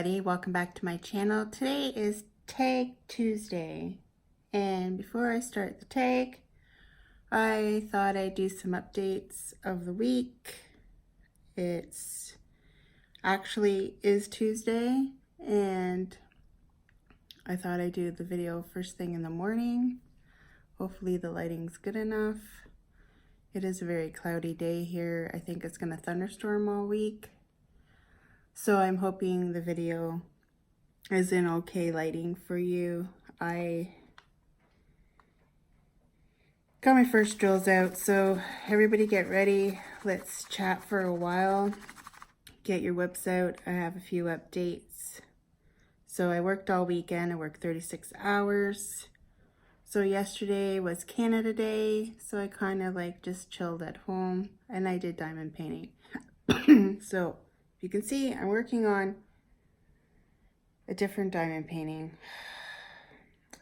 everybody, welcome back to my channel. Today is Tag Tuesday, and before I start the tag, I thought I'd do some updates of the week. It's actually is Tuesday, and I thought I'd do the video first thing in the morning. Hopefully the lighting's good enough. It is a very cloudy day here. I think it's gonna thunderstorm all week. So I'm hoping the video is in okay lighting for you. I got my first drills out, so everybody get ready. Let's chat for a while. Get your whips out. I have a few updates. So I worked all weekend. I worked 36 hours. So yesterday was Canada Day, so I kind of like just chilled at home, and I did diamond painting. So you can see I'm working on a different diamond painting.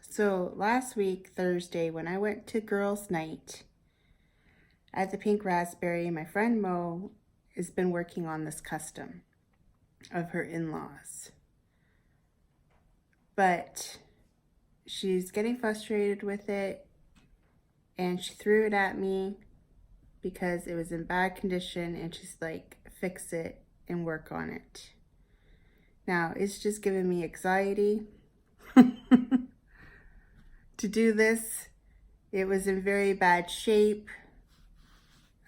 So last week, Thursday, when I went to girls' night at the Pink Raspberry, my friend Mo has been working on this custom of her in-laws. But she's getting frustrated with it, and she threw it at me because it was in bad condition, and she's like, fix it and work on it. Now, it's just giving me anxiety to do this. It was in very bad shape.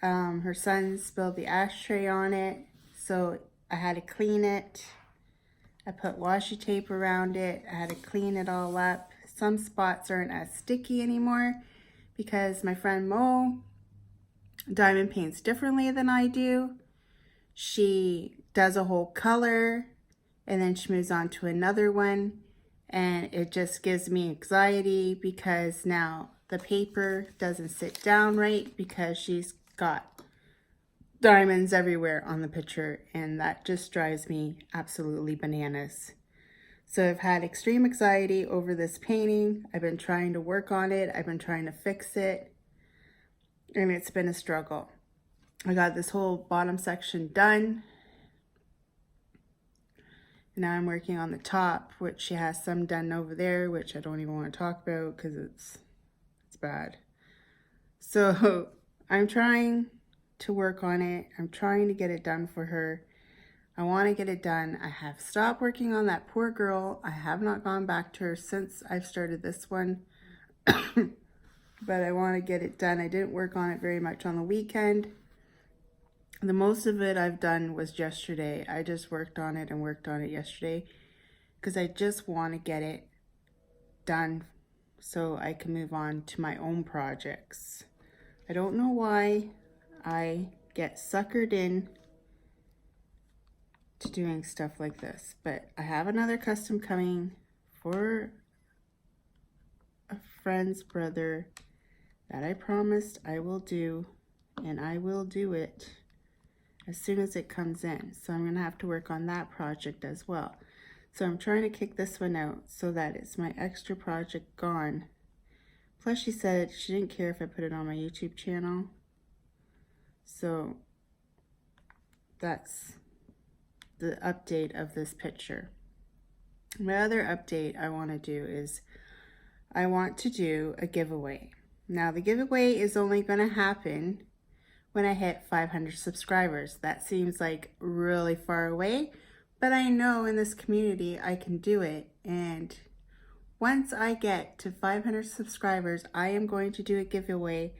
Her son spilled the ashtray on it, so I had to clean it. I put washi tape around it. I had to clean it all up. Some spots aren't as sticky anymore because my friend Mo diamond paints differently than I do. She does a whole color and then she moves on to another one, and it just gives me anxiety because now the paper doesn't sit down right because she's got diamonds everywhere on the picture, and that just drives me absolutely bananas. So I've had extreme anxiety over this painting. I've been trying to work on it. I've been trying to fix it, and it's been a struggle. I got this whole bottom section done. Now I'm working on the top, which she has some done over there, which I don't even want to talk about because it's bad. So I'm trying to work on it. I'm trying to get it done for her. I want to get it done. I have stopped working on that poor girl. I have not gone back to her since I've started this one. But I want to get it done. I didn't work on it very much on the weekend. The most of it I've done was yesterday. I just worked on it and worked on it yesterday because I just want to get it done so I can move on to my own projects. I don't know why I get suckered in to doing stuff like this, but I have another custom coming for a friend's brother that I promised I will do, and I will do it as soon as it comes in. So I'm going to have to work on that project as well. So I'm trying to kick this one out so that it's my extra project gone. Plus she said she didn't care if I put it on my YouTube channel. So that's the update of this picture. My other update I want to do is I want to do a giveaway. Now the giveaway is only going to happen when I hit 500 subscribers. That seems like really far away, but I know in this community I can do it. And once I get to 500 subscribers, I am going to do a giveaway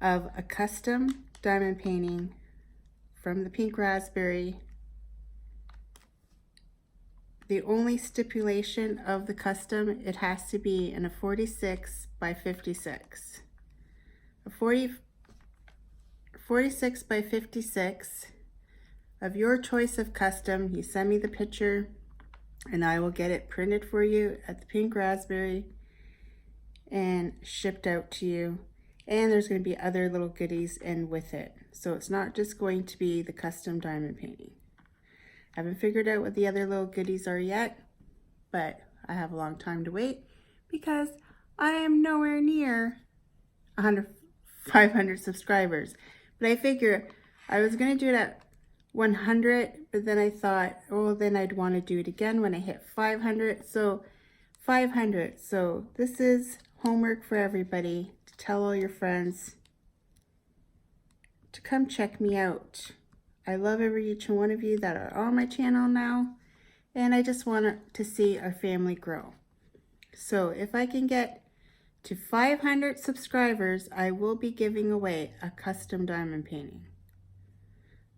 of a custom diamond painting from the Pink Raspberry. The only stipulation of the custom, it has to be in a 46 by 56. A 46 by 56 of your choice of custom. You send me the picture and I will get it printed for you at the Pink Raspberry and shipped out to you. And there's going to be other little goodies in with it. So it's not just going to be the custom diamond painting. I haven't figured out what the other little goodies are yet, but I have a long time to wait because I am nowhere near 500 subscribers. But I figure I was going to do it at 100, but then I thought, oh, then I'd want to do it again when I hit 500. So 500. So this is homework for everybody, to tell all your friends to come check me out. I love every each one of you that are on my channel now, and I just want to see our family grow. So if I can get to 500 subscribers, I will be giving away a custom diamond painting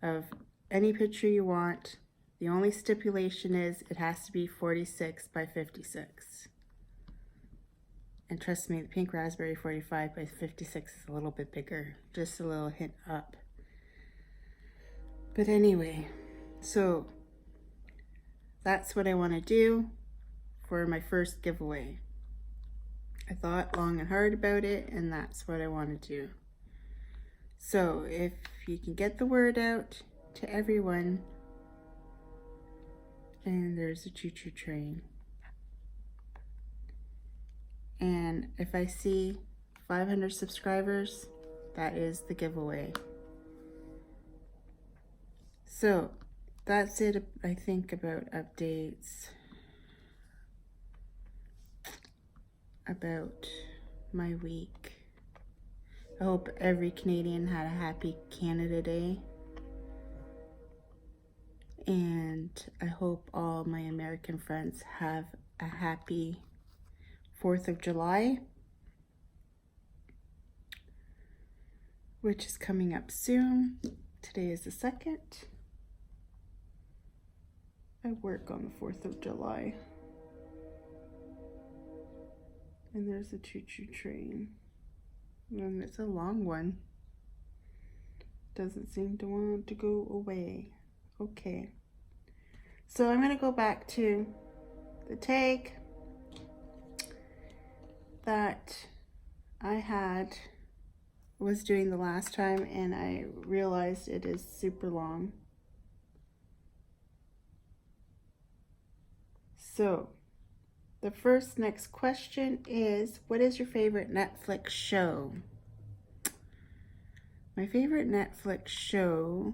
of any picture you want. The only stipulation is it has to be 46 by 56. And trust me, the pink raspberry 45 by 56 is a little bit bigger, just a little hint up. But anyway, so that's what I want to do for my first giveaway. I thought long and hard about it, and that's what I want to do. So if you can get the word out to everyone, and there's a choo-choo train. And if I see 500 subscribers, that is the giveaway. So that's it, I think, about updates about my week. I hope every Canadian had a happy Canada Day. And I hope all my American friends have a happy 4th of July, which is coming up soon. Today is the 2nd. I work on the 4th of July. And there's a choo-choo train. And it's a long one. Doesn't seem to want to go away. Okay. So I'm going to go back to the tag that I was doing the last time, and I realized it is super long. So the first next question is, what is your favorite Netflix show? My favorite Netflix show,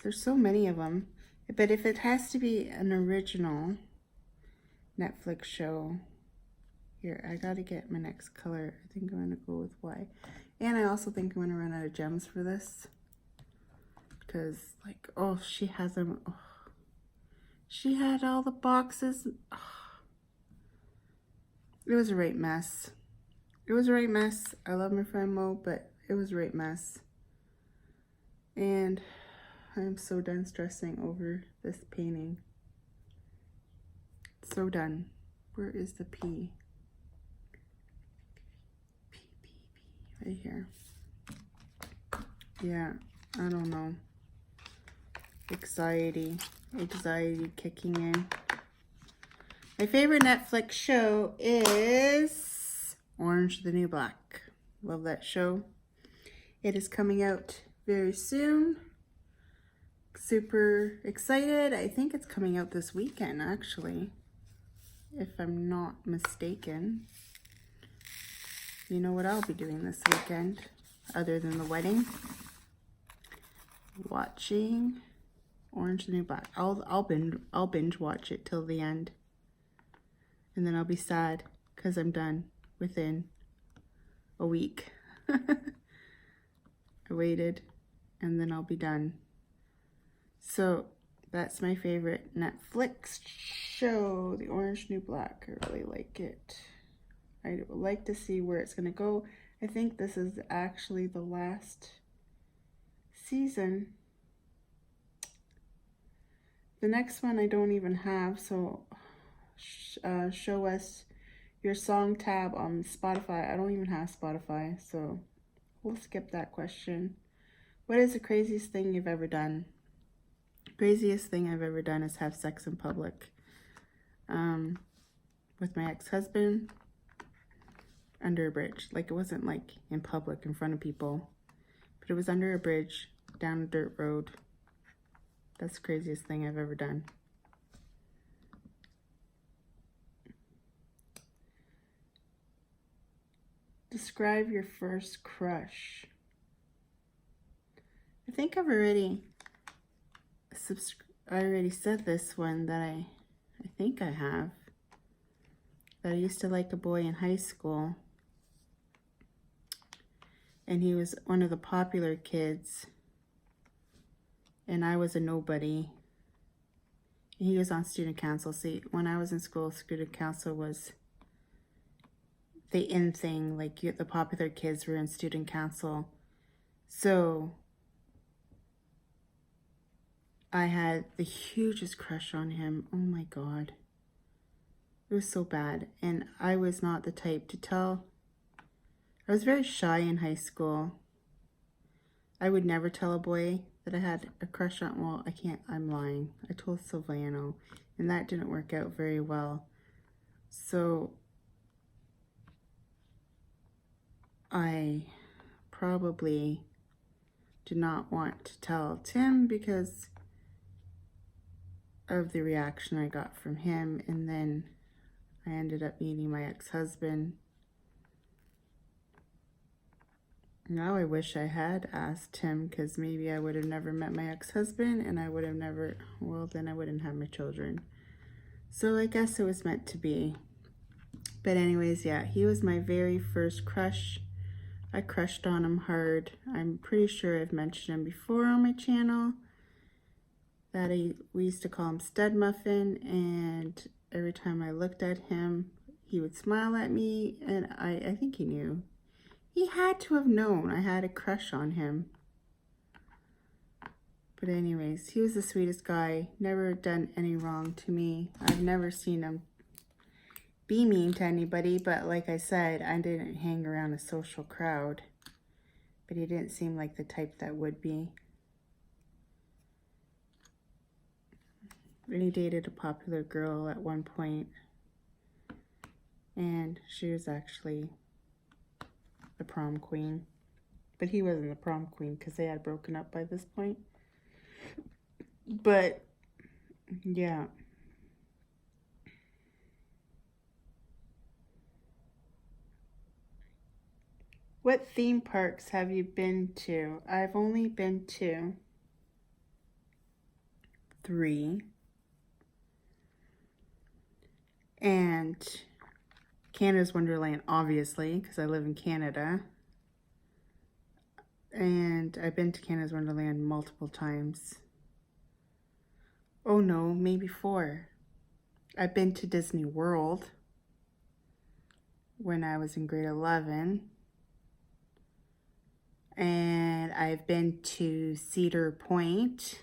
there's so many of them, but if it has to be an original Netflix show, here, I gotta get my next color. I think I'm gonna go with white. And I also think I'm gonna run out of gems for this. Because, like, oh, she has them. Oh, she had all the boxes. Oh. It was a right mess. It was a right mess. I love my friend Mo, but it was a right mess. And I'm so done stressing over this painting. So done. Where is the P? Right here. Yeah, I don't know. Anxiety kicking in. My favorite Netflix show is Orange is the New Black. Love that show. It is coming out very soon. Super excited. I think it's coming out this weekend, actually, if I'm not mistaken. You know what I'll be doing this weekend, other than the wedding? Watching Orange is the New Black. I'll binge watch it till the end, and then I'll be sad because I'm done within a week. I waited, and then I'll be done. So that's my favorite Netflix show, the Orange is the New Black. I really like it. I would like to see where it's going to go. I think this is actually the last season. The next one I don't even have, so show us your song tab on Spotify. I don't even have Spotify, so we'll skip that question. What is the craziest thing you've ever done? Craziest thing I've ever done is have sex in public. With my ex-husband. Under a bridge. Like, it wasn't like in public in front of people, but it was under a bridge down a dirt road. That's the craziest thing I've ever done. Describe your first crush. I think I've already I already said this one that I think I have. That I used to like a boy in high school. And he was one of the popular kids. And I was a nobody. And he was on student council. See, when I was in school, student council was the in thing. Like the popular kids were in student council. So I had the hugest crush on him. Oh my God. It was so bad. And I was not the type to tell. I was very shy in high school. I would never tell a boy that I had a crush on. Well, I'm lying. I told Silvano, and that didn't work out very well. So I probably did not want to tell Tim because of the reaction I got from him, and then I ended up meeting my ex-husband. Now I wish I had asked him, because maybe I would have never met my ex-husband, and I would have never, well, then I wouldn't have my children. So I guess it was meant to be. But anyways, yeah, he was my very first crush. I crushed on him hard. I'm pretty sure I've mentioned him before on my channel. That we used to call him Stud Muffin, and every time I looked at him, he would smile at me, and I think he knew. He had to have known I had a crush on him. But anyways, he was the sweetest guy. Never done any wrong to me. I've never seen him be mean to anybody, but like I said, I didn't hang around a social crowd. But he didn't seem like the type that would be. And he dated a popular girl at one point, and she was actually the prom queen. But he wasn't the prom queen because they had broken up by this point. But yeah. What theme parks have you been to? I've only been to 3. And Canada's Wonderland, obviously, because I live in Canada. And I've been to Canada's Wonderland multiple times. Oh no, maybe 4. I've been to Disney World when I was in grade 11. And I've been to Cedar Point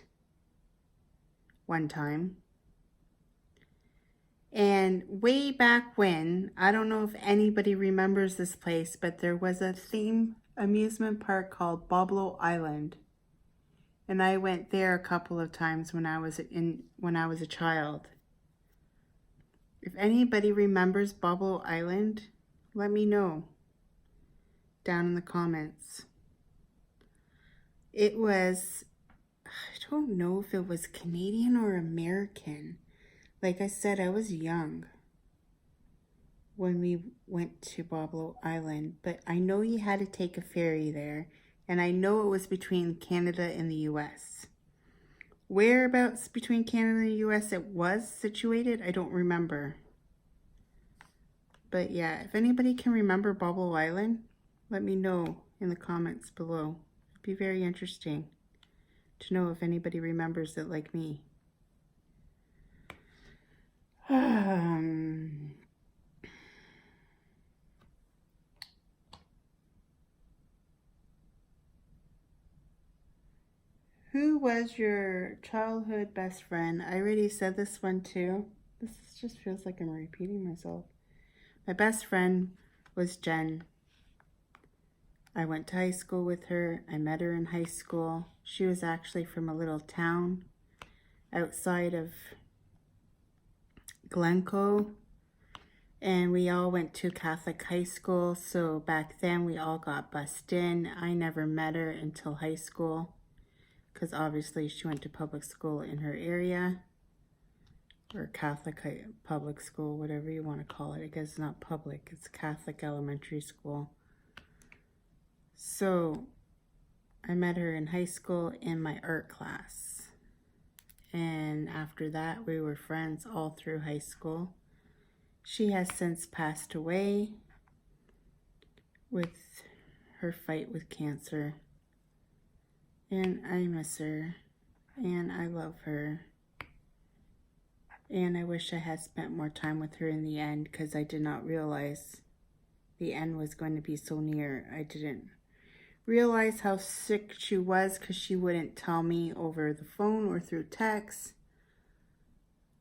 one time. And way back when, I don't know if anybody remembers this place, but there was a theme amusement park called Boblo Island. And I went there a couple of times when I was a child. If anybody remembers Boblo Island, let me know down in the comments. It was, I don't know if it was Canadian or American. Like I said, I was young when we went to Boblo Island, but I know you had to take a ferry there, and I know it was between Canada and the US. Whereabouts between Canada and the US it was situated, I don't remember. But yeah, if anybody can remember Boblo Island, let me know in the comments below. It'd be very interesting to know if anybody remembers it like me. Who was your childhood best friend? I already said this one too. This just feels like I'm repeating myself. My best friend was Jen. I went to high school with her. I met her in high school. She was actually from a little town outside of Glencoe, and we all went to Catholic high school, so back then we all got bussed in. I never met her until high school, because obviously she went to public school in her area, or Catholic public school, whatever you want to call it. I guess it's not public, it's Catholic elementary school. So I met her in high school in my art class. And after that, we were friends all through high school. She has since passed away with her fight with cancer. And I miss her. And I love her. And I wish I had spent more time with her in the end, because I did not realize the end was going to be so near. I didn't realize how sick she was, because she wouldn't tell me over the phone or through text.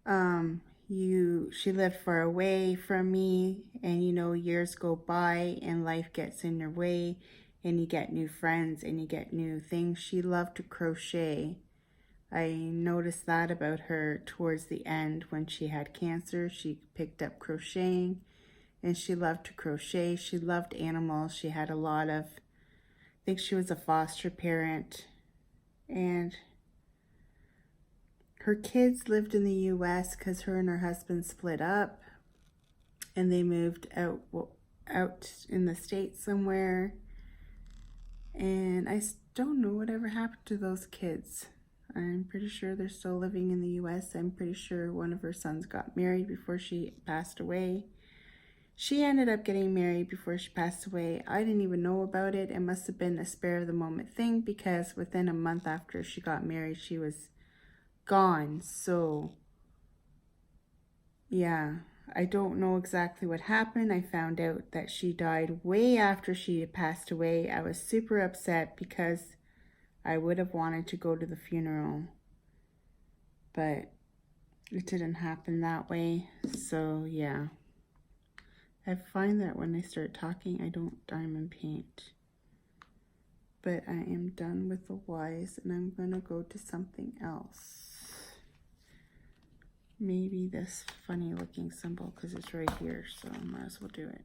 She lived far away from me, and years go by and life gets in your way, and you get new friends and you get new things. She loved to crochet. I noticed that about her towards the end. When she had cancer, she picked up crocheting, and she loved to crochet. She loved animals. She had a lot of, I think she was a foster parent, and her kids lived in the U.S. because her and her husband split up, and they moved out in the States somewhere, and I don't know whatever happened to those kids. I'm pretty sure they're still living in the U.S. I'm pretty sure one of her sons got married before she passed away. She ended up getting married before she passed away. I didn't even know about it. It must have been a spur of the moment thing, because within a month after she got married, she was gone. So yeah, I don't know exactly what happened. I found out that she died way after she had passed away. I was super upset because I would have wanted to go to the funeral, but it didn't happen that way. So yeah, I find that when I start talking, I don't diamond paint. But I am done with the Y's, and I'm gonna go to something else. Maybe this funny looking symbol, because it's right here, so I might as well do it.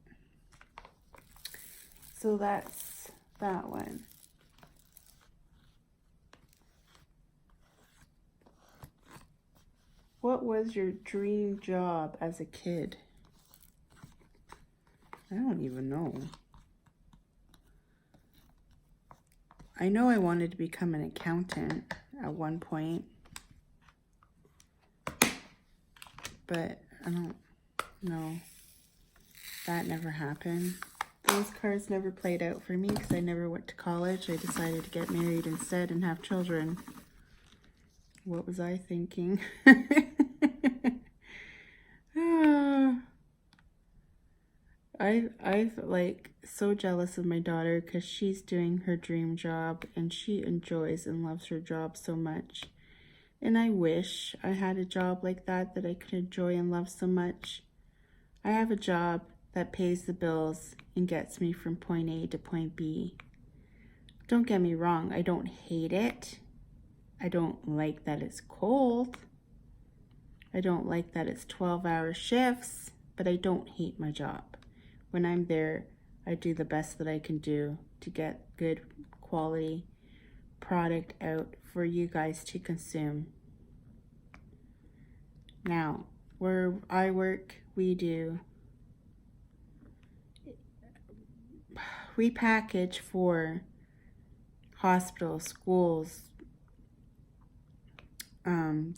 So that's that one. What was your dream job as a kid? I don't even know. I know I wanted to become an accountant at one point, but I don't know. That never happened. Those cards never played out for me because I never went to college. I decided to get married instead and have children. What was I thinking? I'm like so jealous of my daughter because she's doing her dream job and she enjoys and loves her job so much. And I wish I had a job like that I could enjoy and love so much. I have a job that pays the bills and gets me from point A to point B. Don't get me wrong, I don't hate it. I don't like that it's cold. I don't like that it's 12-hour shifts, but I don't hate my job. When I'm there, I do the best that I can do to get good quality product out for you guys to consume. Now, where I work, we package for hospitals, schools,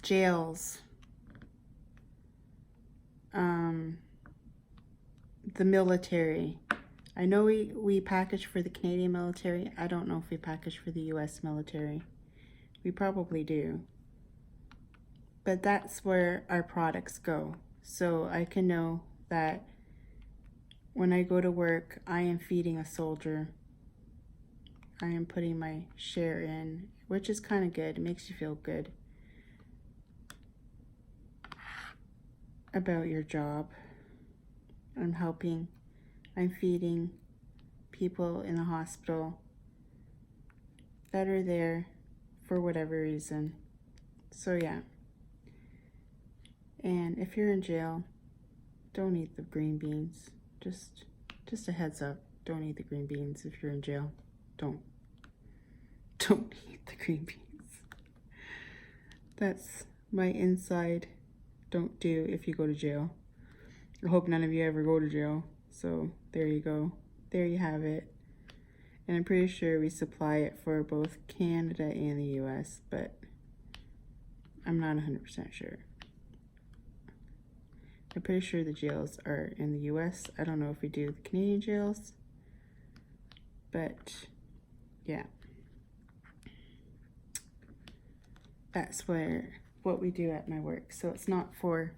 jails, the military. I know we package for the Canadian military. I don't know if we package for the US military. We probably do. But that's where our products go. So I can know that when I go to work, I am feeding a soldier. I am putting my share in, which is kind of good. It makes you feel good about your job. I'm helping. I'm feeding people in the hospital that are there for whatever reason. So yeah. And if you're in jail, don't eat the green beans. Just a heads up. Don't eat the green beans if you're in jail. Don't eat the green beans. That's my inside don't do if you go to jail. I hope none of you ever go to jail. So there you go. There you have it. And I'm pretty sure we supply it for both Canada and the US, but I'm not 100% sure. I'm pretty sure the jails are in the US. I don't know if we do the Canadian jails, but yeah. That's what we do at my work. So it's not for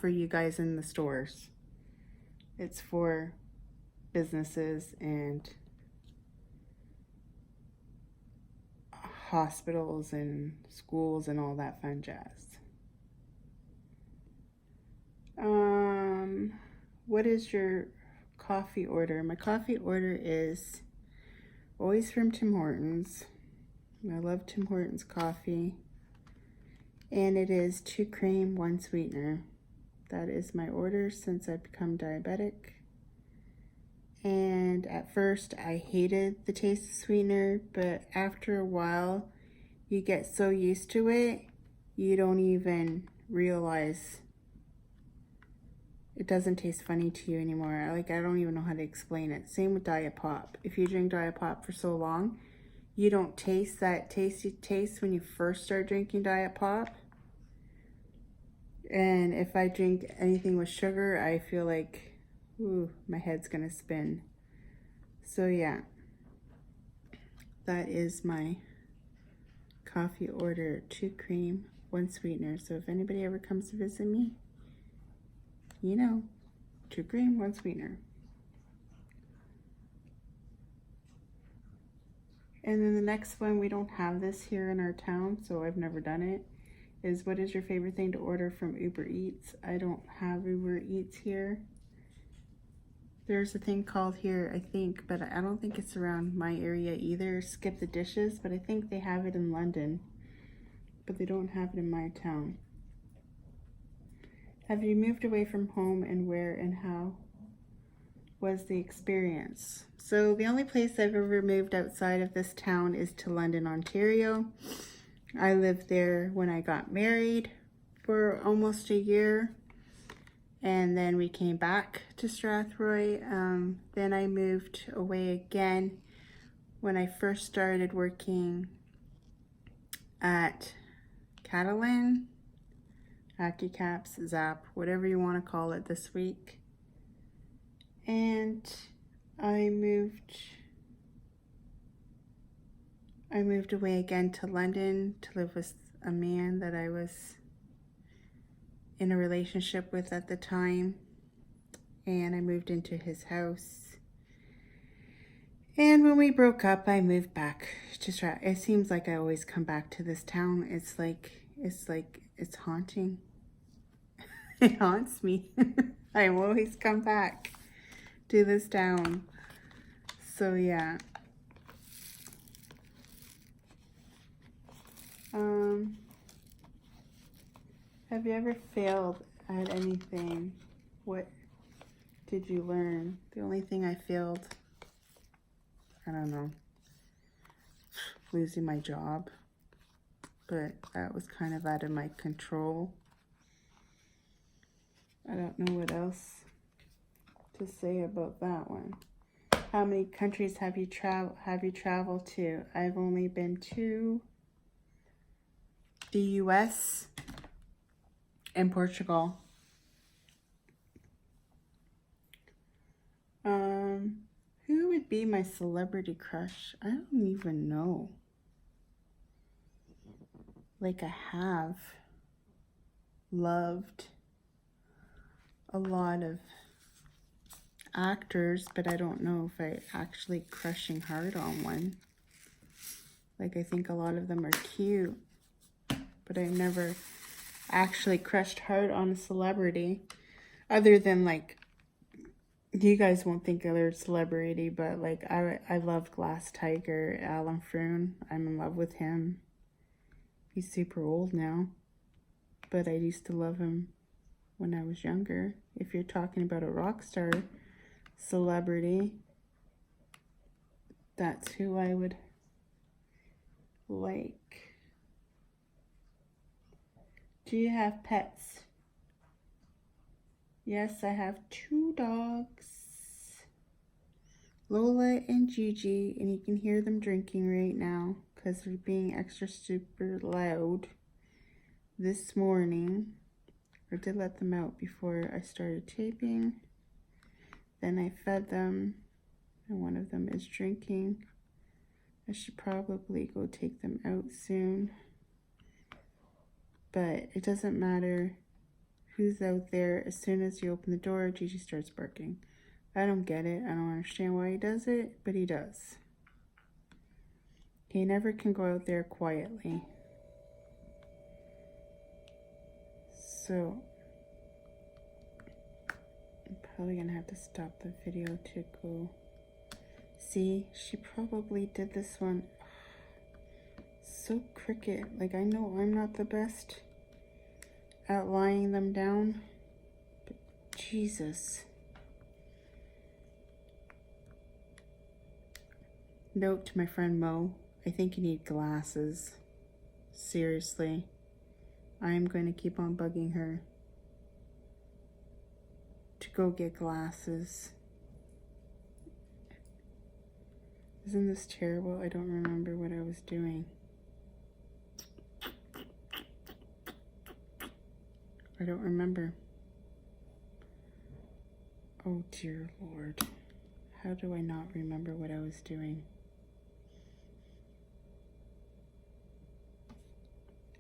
you guys in the stores. It's for businesses and hospitals and schools and all that fun jazz. What is your coffee order? My coffee order is always from Tim Hortons. I love Tim Hortons coffee. And it is 2 cream, 1 sweetener. That is my order since I've become diabetic. And at first I hated the taste of sweetener, but after a while you get so used to it, you don't even realize it doesn't taste funny to you anymore. Like, I don't even know how to explain it. Same with Diet Pop. If you drink Diet Pop for so long, you don't taste that taste you taste when you first start drinking Diet Pop. And if I drink anything with sugar, I feel like, ooh, my head's gonna spin. So yeah, that is my coffee order. 2 cream, 1 sweetener. So if anybody ever comes to visit me, you know, 2 cream, 1 sweetener. And then the next one, we don't have this here in our town, so I've never done it, is what is your favorite thing to order from Uber Eats? I don't have Uber Eats here. There's a thing called here, I think, but I don't think it's around my area either. Skip the Dishes, but I think they have it in London, but they don't have it in my town. Have you moved away from home, and where and how was the experience? So the only place I've ever moved outside of this town is to London, Ontario. I lived there when I got married for almost a year, and then we came back to Strathroy. Then I moved away again when I first started working at Catalan, AccuCaps, Zap, whatever you want to call it this week. And I moved away again to London to live with a man that I was in a relationship with at the time. And I moved into his house. And when we broke up, I moved back to Strat. It seems like I always come back to this town. It's haunting. It haunts me. I always come back to this town. So yeah. Have you ever failed at anything? What did you learn? The only thing I failed, I don't know, losing my job, but that was kind of out of my control. I don't know what else to say about that one. How many countries have you traveled to? I've only been to the US and Portugal. Who would be my celebrity crush? I don't even know. Like, I have loved a lot of actors, but I don't know if I actually crushing hard on one. Like, I think a lot of them are cute, but I never actually crushed hard on a celebrity, other than, like, you guys won't think they're a celebrity, but like I loved Glass Tiger, Alan Froon. I'm in love with him. He's super old now, but I used to love him when I was younger. If you're talking about a rock star celebrity, that's who I would like. Do you have pets? Yes, I have 2 dogs, Lola and Gigi, and you can hear them drinking right now because they're being extra super loud. this morning. I did let them out before I started taping. Then I fed them, and one of them is drinking. I should probably go take them out soon. But it doesn't matter who's out there. As soon as you open the door, Gigi starts barking. I don't get it. I don't understand why he does it, but he does. He never can go out there quietly. So, I'm probably gonna have to stop the video to go see. She probably did this one so crooked. Like, I know I'm not the best at lying them down, but Jesus. Note to my friend Mo, I think you need glasses. Seriously. I am going to keep on bugging her to go get glasses. Isn't this terrible? I don't remember what I was doing. I don't remember. Oh dear Lord. How do I not remember what I was doing?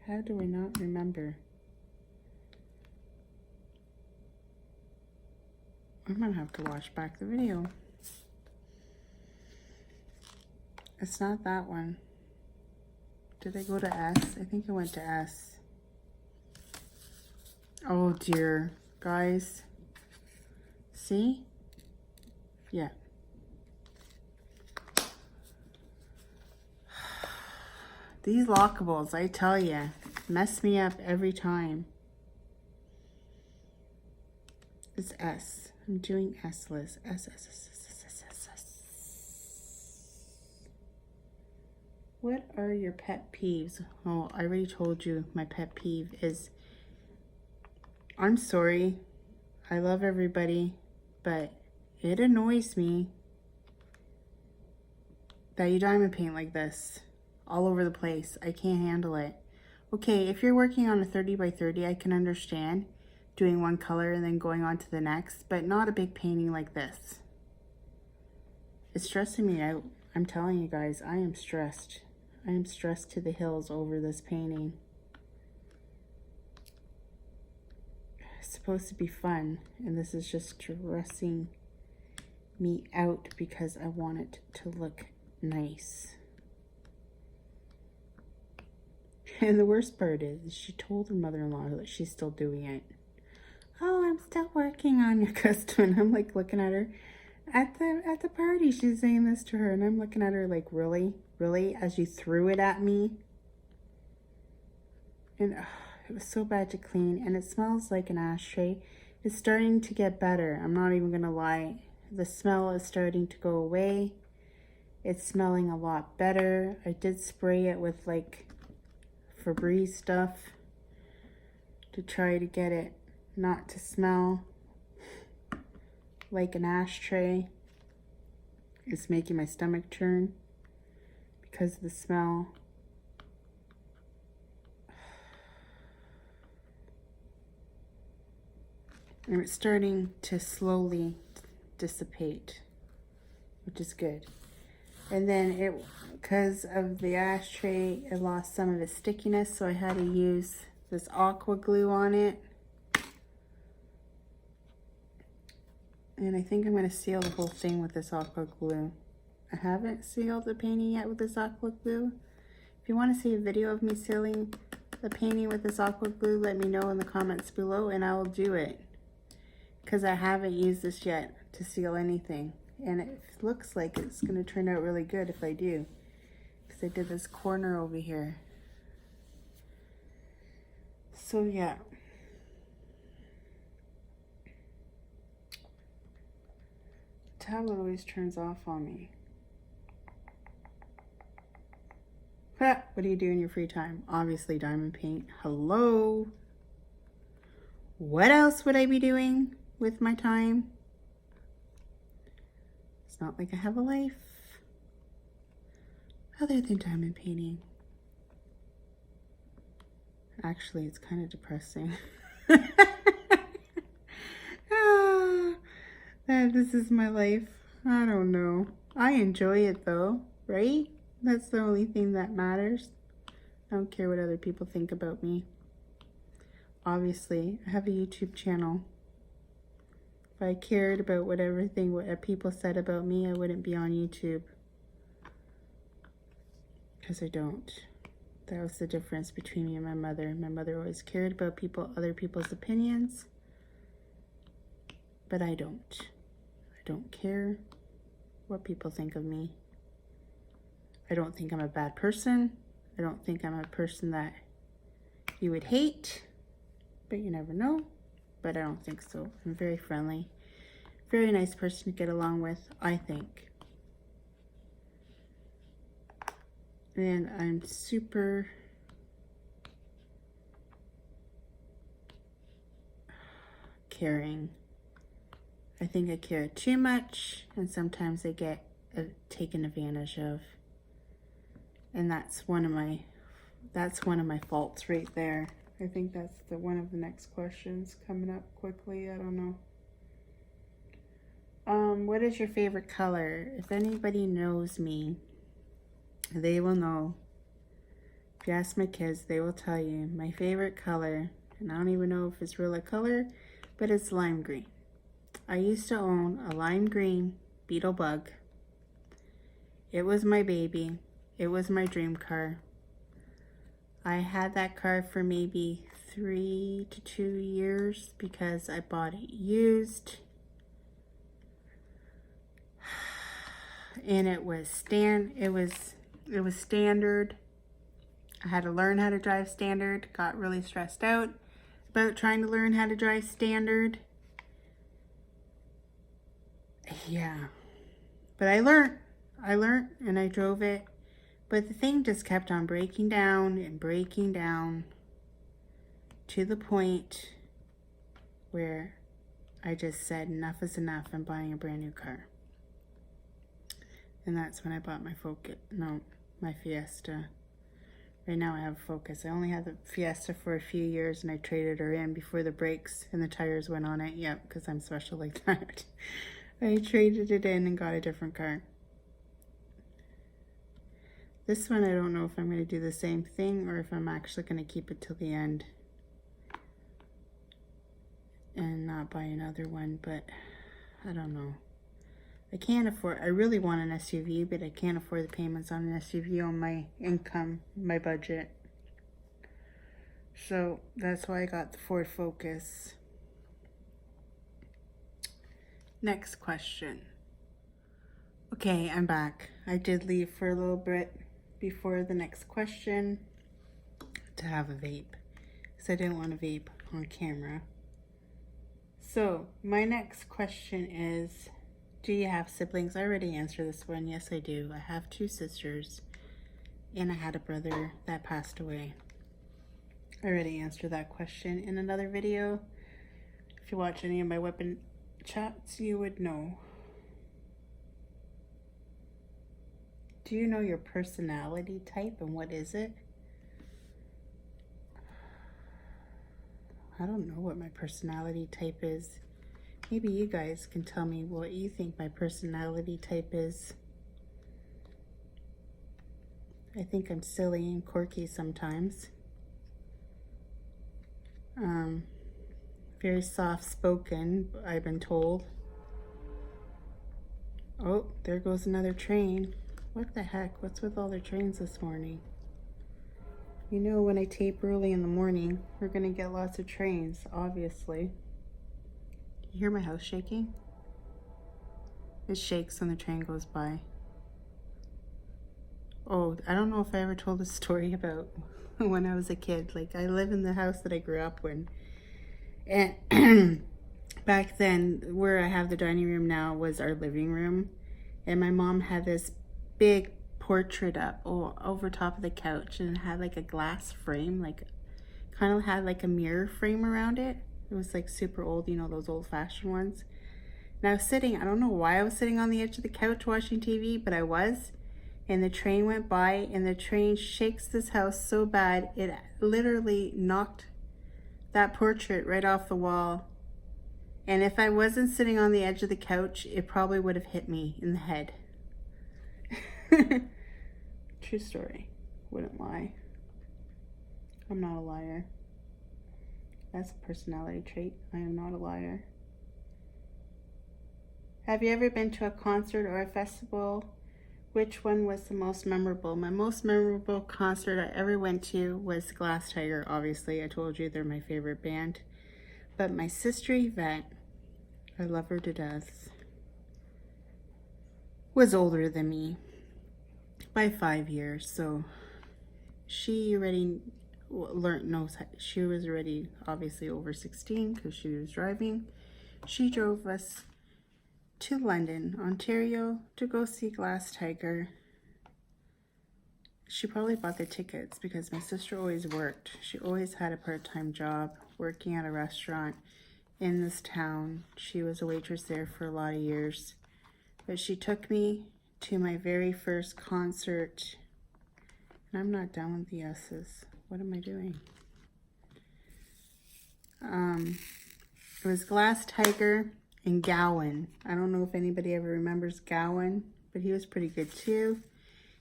How do I not remember? I'm gonna have to watch back the video. It's not that one. Did I go to S? I think I went to S. Oh dear, guys. See? Yeah. These lockables, I tell ya, mess me up every time. It's S. I'm doing S, Liz. S, S, S, S, S, S, S. What are your pet peeves? Oh, I already told you my pet peeve is, I'm sorry, I love everybody, but it annoys me that you diamond paint like this all over the place. I can't handle it. Okay, if you're working on a 30 by 30, I can understand doing one color and then going on to the next, but not a big painting like this. It's stressing me out. I'm telling you guys, I am stressed. I am stressed to the hills over this painting. It's supposed to be fun, and this is just stressing me out because I want it to look nice. And the worst part is she told her mother-in-law that she's still doing it. Oh, I'm still working on your custom. And I'm like looking at her at the party. She's saying this to her, and I'm looking at her like, really? Really? As you threw it at me? And it was so bad to clean, and it smells like an ashtray. It's starting to get better. I'm not even gonna lie. The smell is starting to go away. It's smelling a lot better. I did spray it with like Febreze stuff to try to get it not to smell like an ashtray. It's making my stomach turn because of the smell. And it's starting to slowly dissipate, which is good. And then because of the ashtray, it lost some of its stickiness, so I had to use this aqua glue on it. And I think I'm going to seal the whole thing with this aqua glue. I haven't sealed the painting yet with this aqua glue. If you want to see a video of me sealing the painting with this aqua glue, let me know in the comments below and I will do it. Because I haven't used this yet to seal anything. And it looks like it's going to turn out really good if I do. Because I did this corner over here. So yeah. The tablet always turns off on me. What do you do in your free time? Obviously diamond paint. Hello? What else would I be doing with my time? It's not like I have a life other than diamond painting. Actually, it's kind of depressing. This is my life. I don't know. I enjoy it though, right? That's the only thing that matters. I don't care what other people think about me. Obviously, I have a YouTube channel. If I cared about what people said about me, I wouldn't be on YouTube. Because I don't. That was the difference between me and my mother. My mother always cared about other people's opinions. But I don't. I don't care what people think of me. I don't think I'm a bad person. I don't think I'm a person that you would hate. But you never know. But I don't think so. I'm very friendly. Very nice person to get along with, I think. And I'm super caring. I think I care too much, and sometimes I get taken advantage of. And that's one of my faults right there. I think that's one of the next questions coming up quickly. I don't know. What is your favorite color? If anybody knows me, they will know. If you ask my kids, they will tell you my favorite color, and I don't even know if it's really a color, but it's lime green. I used to own a lime green Beetle Bug. It was my baby. It was my dream car. I had that car for maybe 3 to 2 years because I bought it used. And it was standard. I had to learn how to drive standard. Got really stressed out about trying to learn how to drive standard. Yeah. But I learned and I drove it. But the thing just kept on breaking down and breaking down to the point where I just said enough is enough. I'm buying a brand new car. And that's when I bought my Fiesta. Right now I have a Focus. I only had the Fiesta for a few years and I traded her in before the brakes and the tires went on it. Yep, because I'm special like that. I traded it in and got a different car. This one I don't know if I'm going to do the same thing or if I'm actually going to keep it till the end and not buy another one, but I don't know. I really want an SUV, but I can't afford the payments on an SUV on my income, my budget. So that's why I got the Ford Focus. Next question. Okay, I'm back. I did leave for a little bit before the next question to have a vape because I didn't want to vape on camera. So my next question is, do you have siblings? I already answered this one. Yes, I do. I have 2 sisters and I had a brother that passed away. I already answered that question in another video. If you watch any of my weapon chats, you would know. Do you know your personality type and what is it? I don't know what my personality type is. Maybe you guys can tell me what you think my personality type is. I think I'm silly and quirky sometimes. Very soft-spoken, I've been told. Oh, there goes another train. What the heck? What's with all the trains this morning? You know, when I tape early in the morning, we're gonna get lots of trains, obviously. You hear my house shaking? It shakes when the train goes by. Oh, I don't know if I ever told a story about when I was a kid. Like, I live in the house that I grew up in. And back then, where I have the dining room now was our living room. And my mom had this big portrait up over top of the couch, and it had like a glass frame, like kind of had like a mirror frame around it. It was like super old, you know, those old-fashioned ones. And I was sitting, I don't know why I was sitting on the edge of the couch watching TV, but I was. and the train went by, and the train shakes this house so bad it literally knocked that portrait right off the wall. And if I wasn't sitting on the edge of the couch, it probably would have hit me in the head. True story. Wouldn't lie. I'm not a liar. That's a personality trait. I am not a liar. Have you ever been to a concert or a festival? Which one was the most memorable? My most memorable concert I ever went to was Glass Tiger, obviously. I told you they're my favorite band. But my sister Yvette, I love her to death, was older than me by 5 years. So she already she was already obviously over 16 because she was driving. She drove us to London, Ontario to go see Glass Tiger. She probably bought the tickets because my sister always worked. She always had a part-time job working at a restaurant in this town. She was a waitress there for a lot of years. But she took me to my very first concert. And I'm not done with the S's. What am I doing? It was Glass Tiger and Gowan. I don't know if anybody ever remembers Gowan, but he was pretty good too.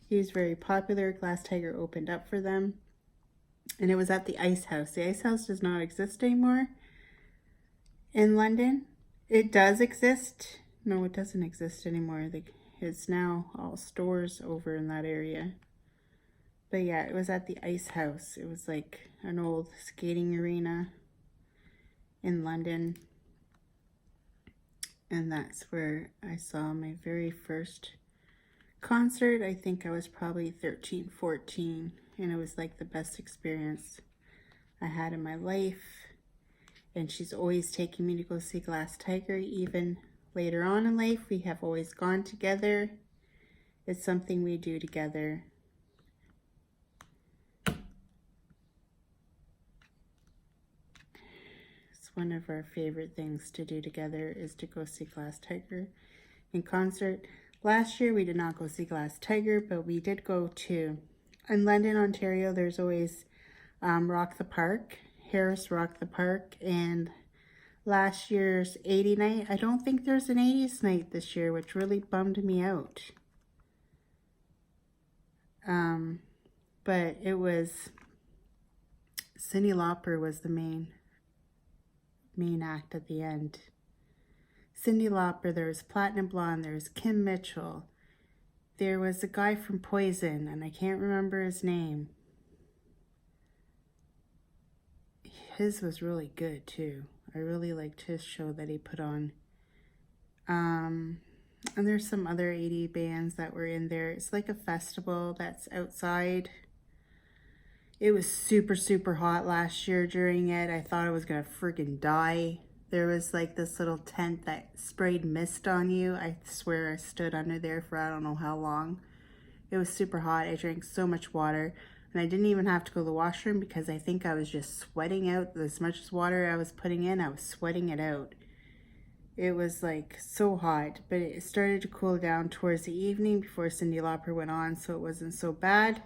He was very popular. Glass Tiger opened up for them. And it was at the Ice House. The Ice House does not exist anymore in London. It does exist. No, it doesn't exist anymore. It's now all stores over in that area. But yeah, it was at the Ice House. It was like an old skating arena in London. And that's where I saw my very first concert. I think I was probably 13, 14. And it was like the best experience I had in my life. And she's always taking me to go see Glass Tiger. Even later on in life, we have always gone together. It's something we do together. One of our favorite things to do together is to go see Glass Tiger in concert. Last year we did not go see Glass Tiger, but we did go to, in London, Ontario, there's always Rock the Park, Harris Rock the Park, and last year's 80 night. I don't think there's an 80s night this year, which really bummed me out. But it was, Cyndi Lauper was the main act at the end. Cyndi Lauper, there was Platinum Blonde, there was Kim Mitchell, there was a guy from Poison, and I can't remember his name. His was really good too. I really liked his show that he put on. And there's some other 80 bands that were in there. It's like a festival that's outside. It was super, super hot last year during it. I thought I was gonna freaking die. There was like this little tent that sprayed mist on you. I swear I stood under there for I don't know how long. It was super hot. I drank so much water. And I didn't even have to go to the washroom because I think I was just sweating out as much as water I was putting in. I was sweating it out. It was like so hot, but it started to cool down towards the evening before Cyndi Lauper went on, so it wasn't so bad.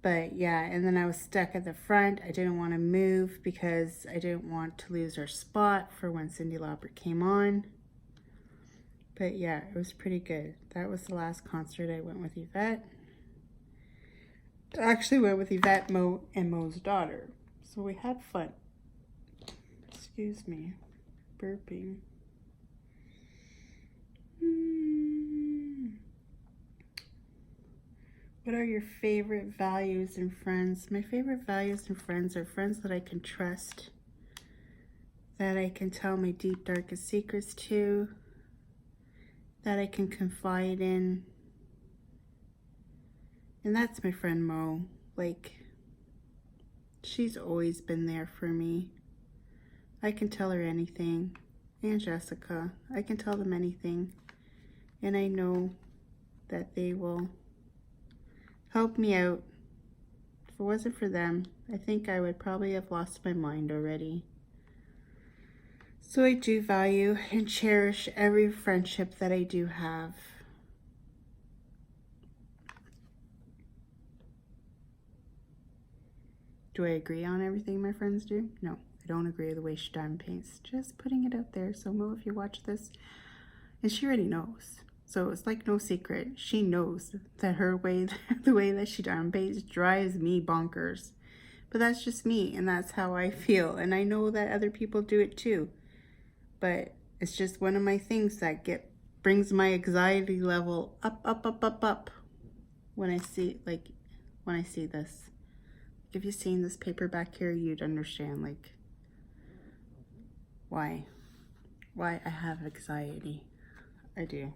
But yeah, and then I was stuck at the front. I didn't want to move because I didn't want to lose our spot for when Cyndi Lauper came on. But yeah, it was pretty good. That was the last concert I went with Yvette. I actually went with Yvette, Mo, and Mo's daughter. So we had fun. Excuse me, burping. What are your favorite values in friends? My favorite values in friends are friends that I can trust, that I can tell my deep, darkest secrets to, that I can confide in. And that's my friend Mo. Like, she's always been there for me. I can tell her anything. And Jessica, I can tell them anything. And I know that they will help me out. If it wasn't for them, I think I would probably have lost my mind already. So I do value and cherish every friendship that I do have. Do I agree on everything my friends do? No, I don't agree with the way she diamond paints. Just putting it out there. So Mo, if you watch this, and she already knows. So it's like no secret. She knows that her way, the way that she diamond paints drives me bonkers. But that's just me, and that's how I feel. And I know that other people do it too. But it's just one of my things that brings my anxiety level up when I see this. If you've seen this paper back here, you'd understand like why I have anxiety. I do.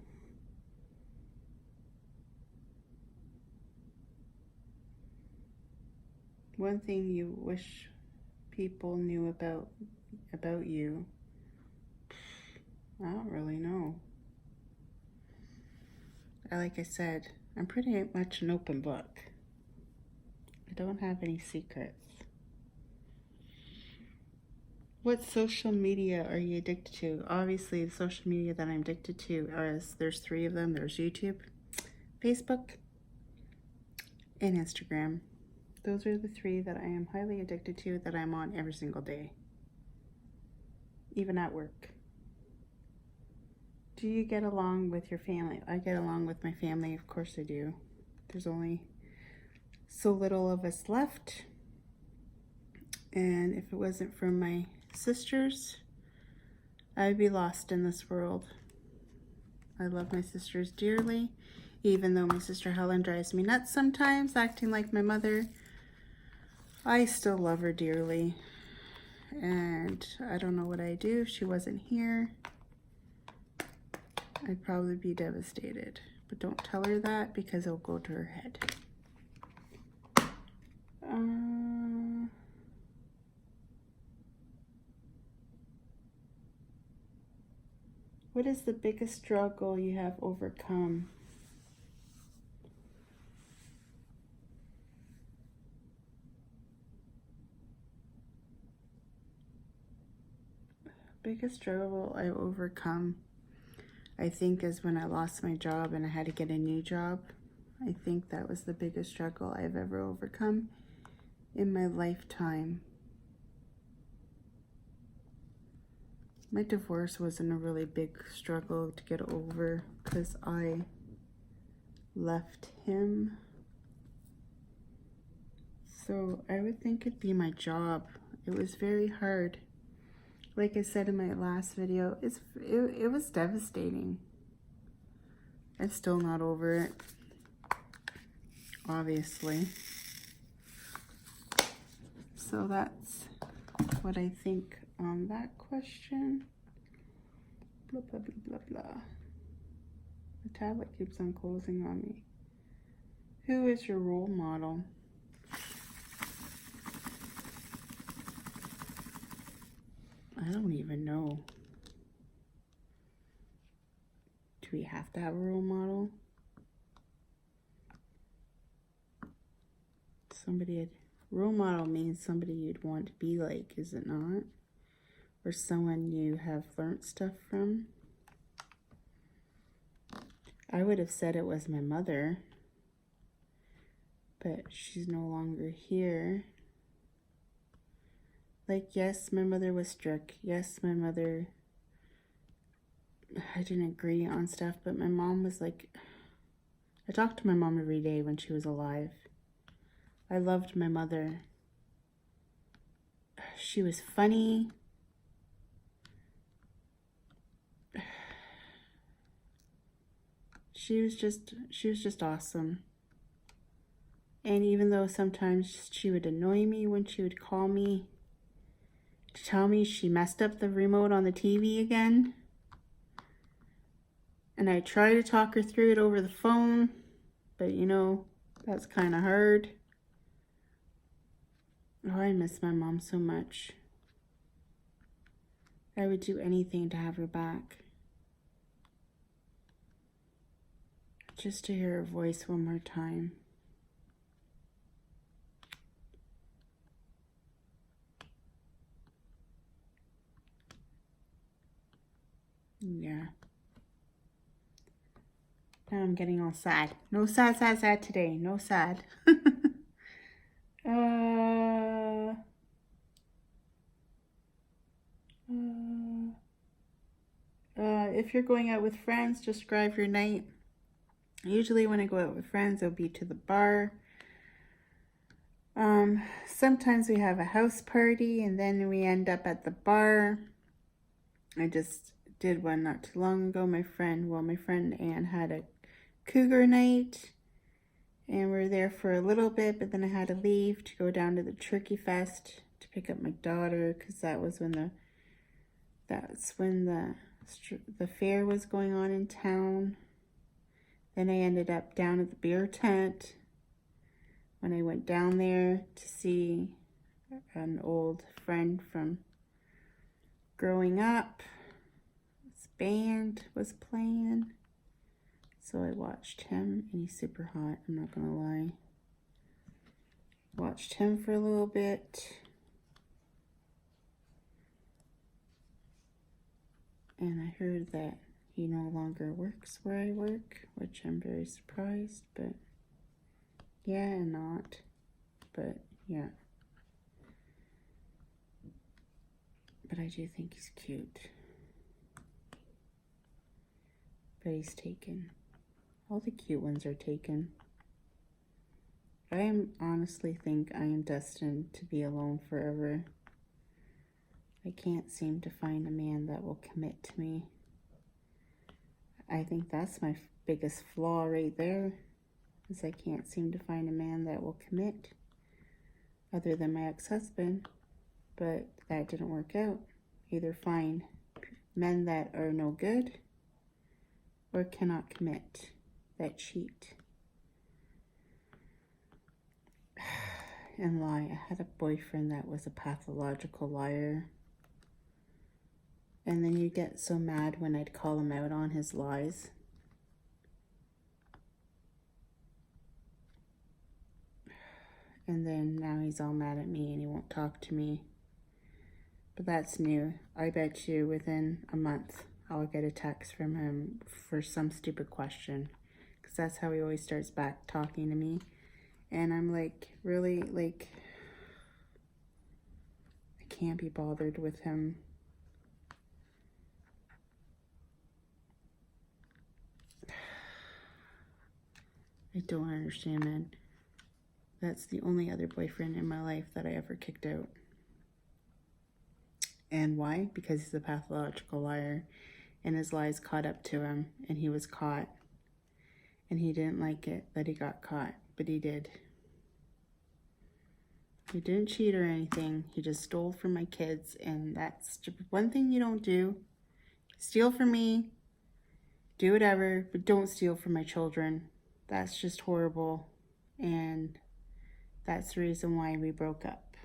One thing you wish people knew about you. I don't really know. Like I said, I'm pretty much an open book. I don't have any secrets. What social media are you addicted to? Obviously, the social media that I'm addicted to there's 3 of them. There's YouTube, Facebook, and Instagram. Those are the 3 that I am highly addicted to, that I'm on every single day, even at work. Do you get along with your family? I get along with my family, of course I do. There's only so little of us left, and if it wasn't for my sisters, I'd be lost in this world. I love my sisters dearly, even though my sister Helen drives me nuts sometimes, acting like my mother. I still love her dearly, and I don't know what I'd do if she wasn't here. I'd probably be devastated, but don't tell her that because it'll go to her head. What is the biggest struggle you have overcome? Biggest struggle I've overcome, I think, is when I lost my job and I had to get a new job. I think that was the biggest struggle I've ever overcome in my lifetime. My divorce wasn't a really big struggle to get over because I left him. So I would think it'd be my job. It was very hard. Like I said in my last video, it was devastating. I'm still not over it, obviously. So that's what I think on that question. Blah, blah, blah, blah, blah. The tablet keeps on closing on me. Who is your role model? I don't even know. Do we have to have a role model? Role model means somebody you'd want to be like, is it not? Or someone you have learned stuff from? I would have said it was my mother, but she's no longer here. Like, yes, my mother was strict. Yes, my mother, I didn't agree on stuff, but my mom was like, I talked to my mom every day when she was alive. I loved my mother. She was funny. She was just awesome. And even though sometimes she would annoy me when she would call me to tell me she messed up the remote on the TV again, and I try to talk her through it over the phone, but you know, that's kind of hard. Oh, I miss my mom so much. I would do anything to have her back. Just to hear her voice one more time. Yeah. Now I'm getting all sad. No sad today. No sad. Uh, if you're going out with friends, describe your night. Usually when I go out with friends, it'll be to the bar. Sometimes we have a house party and then we end up at the bar. I just did one not too long ago. My friend Ann had a cougar night and we were there for a little bit, but then I had to leave to go down to the Turkey Fest to pick up my daughter because that's when the fair was going on in town. Then I ended up down at the beer tent when I went down there to see an old friend from growing up. His band was playing, so I watched him, and he's super hot, I'm not gonna lie. Watched him for a little bit. And I heard that he no longer works where I work, which I'm very surprised, but yeah and not, but yeah. But I do think he's cute. But he's taken. All the cute ones are taken. I honestly think I am destined to be alone forever. I can't seem to find a man that will commit to me. I think that's my biggest flaw right there, is I can't seem to find a man that will commit, other than my ex-husband, but that didn't work out. Either find men that are no good or cannot commit, that cheat and lie. I had a boyfriend that was a pathological liar. And then you get so mad when I'd call him out on his lies. And then now he's all mad at me and he won't talk to me. But that's new. I bet you within a month I'll get a text from him for some stupid question. Because that's how he always starts back talking to me. And I'm like, really? Like, I can't be bothered with him. I don't understand, man. That's the only other boyfriend in my life that I ever kicked out. And why? Because he's a pathological liar. And his lies caught up to him. And he was caught. And he didn't like it that he got caught. But he did. He didn't cheat or anything. He just stole from my kids. And that's one thing you don't do. Steal from me. Do whatever. But don't steal from my children. That's just horrible. And that's the reason why we broke up.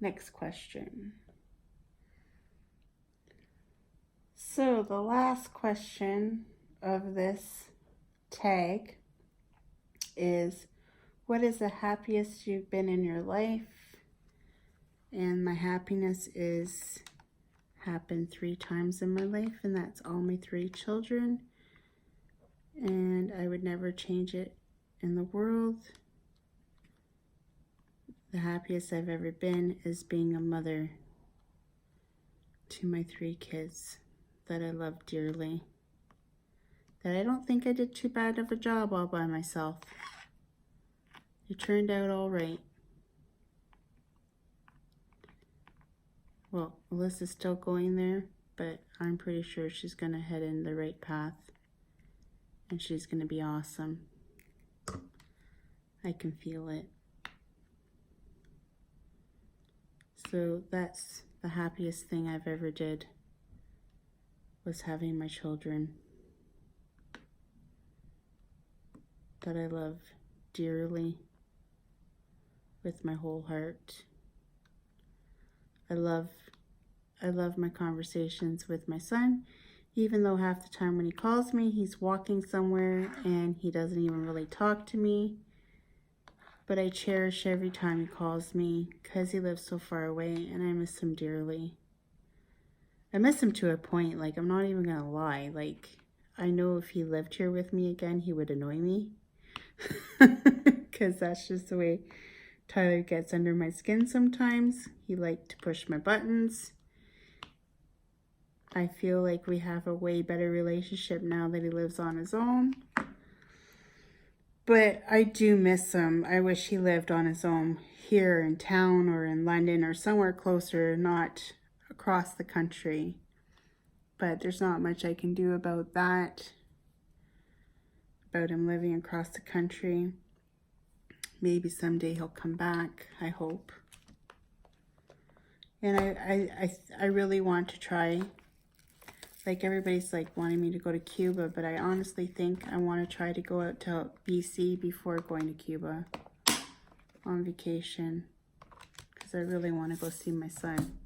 Next question. So the last question of this tag is, what is the happiest you've been in your life? And my happiness is happened 3 times in my life, and that's all my 3 children. And I would never change it in the world. The happiest I've ever been is being a mother to my 3 kids that I love dearly. That I don't think I did too bad of a job all by myself. It turned out all right. Well, Alyssa's still going there, but I'm pretty sure she's going to head in the right path. And she's going to be awesome. I can feel it. So that's the happiest thing I've ever did, was having my children that I love dearly with my whole heart. I love my conversations with my son, even though half the time when he calls me, he's walking somewhere and he doesn't even really talk to me. But I cherish every time he calls me because he lives so far away and I miss him dearly. I miss him to a point, like, I'm not even gonna lie. Like, I know if he lived here with me again, he would annoy me. Because because that's just the way Tyler gets under my skin sometimes. He likes to push my buttons. I feel like we have a way better relationship now that he lives on his own. But I do miss him. I wish he lived on his own here in town or in London or somewhere closer, not across the country. But there's not much I can do about that, about him living across the country. Maybe someday he'll come back, I hope. And I really want to try. Like, everybody's like wanting me to go to Cuba, but I honestly think I want to try to go out to BC before going to Cuba on vacation, because I really want to go see my son.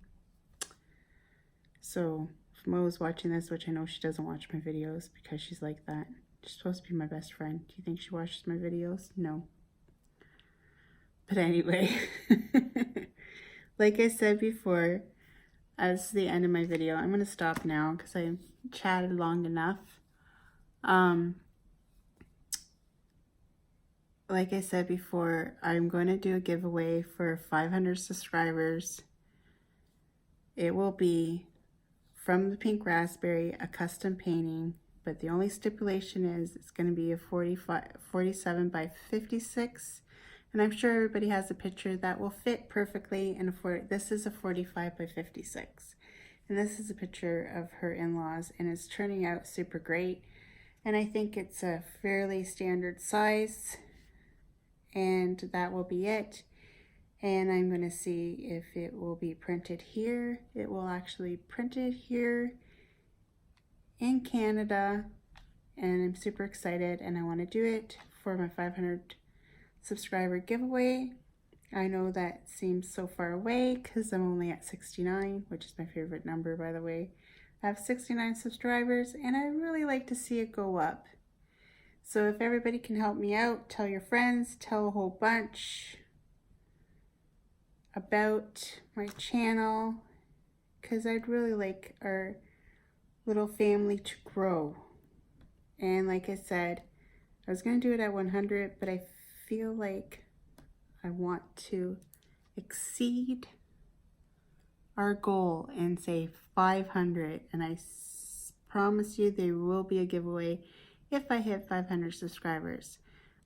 So if Mo's watching this, which I know she doesn't watch my videos because she's like that. She's supposed to be my best friend. Do you think she watches my videos? No. But anyway, like I said before, as the end of my video, I'm going to stop now because I chatted long enough. Like I said before, I'm going to do a giveaway for 500 subscribers. It will be from the Pink Raspberry, a custom painting, but the only stipulation is it's going to be a 47 by 56. And I'm sure everybody has a picture that will fit perfectly. And this is a 45 by 56. And this is a picture of her in-laws, and it's turning out super great. And I think it's a fairly standard size. And that will be it. And I'm going to see if it will be printed here. It will actually print it here in Canada. And I'm super excited, and I want to do it for my 500 subscriber giveaway. I know that seems so far away because I'm only at 69, which is my favorite number, by the way. I have 69 subscribers, and I really like to see it go up. So if everybody can help me out, tell your friends, tell a whole bunch about my channel, because I'd really like our little family to grow. And like I said, I was going to do it at 100, but I feel like I want to exceed our goal and say 500, and I promise you there will be a giveaway if I hit 500 subscribers.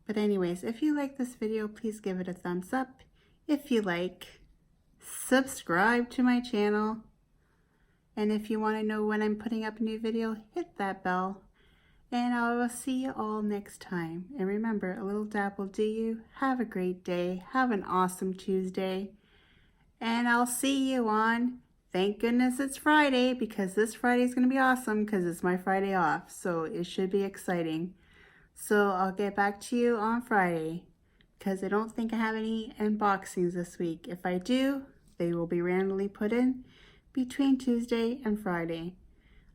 But anyways, if you like this video, please give it a thumbs up. If you like, subscribe to my channel, and if you want to know when I'm putting up a new video, hit that bell. And I will see you all next time. And remember, a little dab will do you. Have a great day. Have an awesome Tuesday. And I'll see you on, thank goodness it's Friday, because this Friday is going to be awesome because it's my Friday off. So it should be exciting. So I'll get back to you on Friday because I don't think I have any unboxings this week. If I do, they will be randomly put in between Tuesday and Friday.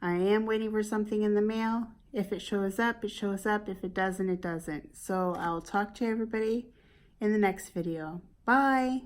I am waiting for something in the mail. If it shows up, it shows up. If it doesn't, it doesn't. So I'll talk to everybody in the next video. Bye.